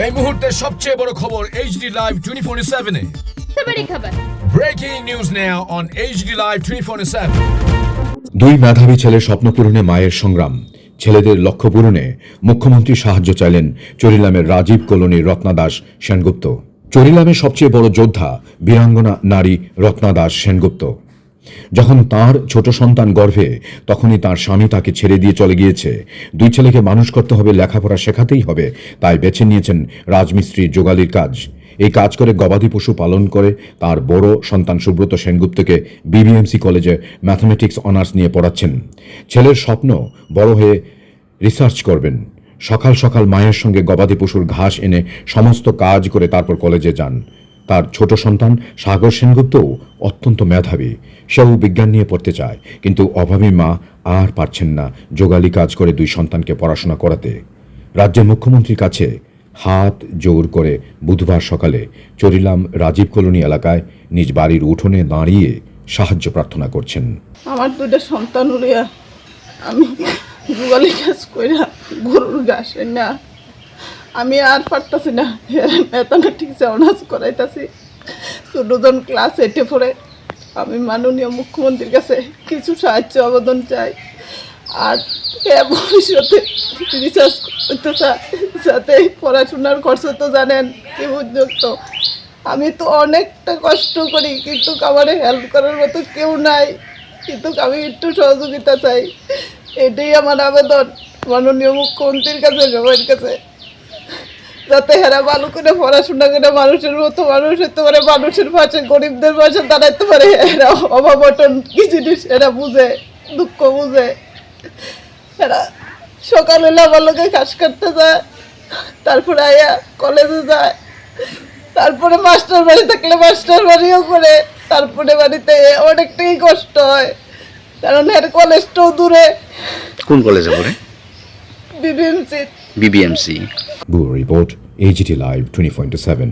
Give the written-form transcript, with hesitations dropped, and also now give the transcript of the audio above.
এই মুহূর্তের সবচেয়ে বড় খবর HD Live 24/7 এ। बड़ी खबर। Breaking news now on HD Live 24/7। দুই মেধাবী ছেলের স্বপ্ন পূরণে মায়ের সংগ্রাম। ছেলেদের লক্ষ্য পূরণে মুখ্যমন্ত্রী সাহায্য চাইলেন চরিলামের রাজীব কলোনির রত্না দাস সেনগুপ্ত। চরিলামের সবচেয়ে বড় যোদ্ধা বীরাঙ্গনা নারী রত্না দাস সেনগুপ্ত। যখন তার ছোট সন্তান গর্ভে, তখনই তার স্বামী তাকে ছেড়ে দিয়ে চলে গিয়েছে। দুই ছেলেকে মানুষ করতে হবে, লেখাপড়া শেখাতেই হবে, তাই বেছে নিয়েছেন রাজমিস্ত্রি যোগালির কাজ। এই কাজ করে গবাদি পশু পালন করে তার বড় সন্তান সুব্রত সেনগুপ্তকে BBMC কলেজে ম্যাথমেটিক্স অনার্স নিয়ে পড়াচ্ছেন। ছেলের স্বপ্ন বড় হয়ে রিসার্চ করবেন। সকাল সকাল মায়ের সঙ্গে গবাদি পশুর ঘাস এনে সমস্ত কাজ করে তারপর কলেজে যান। তার ছোট সন্তান সাগর সেনগুপ্তও অত্যন্ত মেধাবী। সেও বিজ্ঞান নিয়ে পড়তে চায়, কিন্তু অভাবী মা আর পারছেন না যোগালি কাজ করে দুই সন্তানকে পড়াশোনা করাতে। রাজ্যের মুখ্যমন্ত্রীর কাছে হাত জোর করে বুধবার সকালে চরিলাম রাজীব কলোনি এলাকায় নিজ বাড়ির উঠোনে দাঁড়িয়ে সাহায্য প্রার্থনা করছেন। আমার দুইটা সন্তান উড়িয়া আমি যুগালি কাজ কইরা গরুর ঘাস না আমি আর পারতাছি না। ম্যাথমেটিক্সে অনার্স করাইতাছি। ছোটজন ক্লাস 8-এ পড়ে। আমি মাননীয় মুখ্যমন্ত্রীর কাছে কিছু সাহায্য আবেদন চাই, আর ভবিষ্যতে রিসার্চ করতে চাই, যাতে পড়াশোনার খরচ তো জানেন কি উদ্যোক্ত। আমি তো অনেকটা কষ্ট করি, কিন্তু আমার হেল্প করার মতো কেউ নাই, কিন্তু আমি একটু সহযোগিতা চাই। এটাই আমার আবেদন মাননীয় মুখ্যমন্ত্রীর কাছে, সবার কাছে, যাতে হেরা ভালো করে পড়াশোনা করে মানুষের মতো মানুষ হতে পারে, মানুষের পাশে, গরিবদের পাশে দাঁড়াইতে পারে। এরা অভাব অটন কি জিনিস এরা বুঝে, দুঃখ বুঝে। এরা সকাল হলে আমার লোকে কাজ করতে যায়, তারপরে আয়া কলেজে যায়, তারপরে মাস্টার বাড়ি থাকলে মাস্টার বাড়িও করে, তারপরে বাড়িতে অনেকটাই কষ্ট হয়, কারণ এর কলেজটাও দূরে। কোন কলেজে পড়ে? BBMC। BBMC। Bureau report, HT Live 24/7।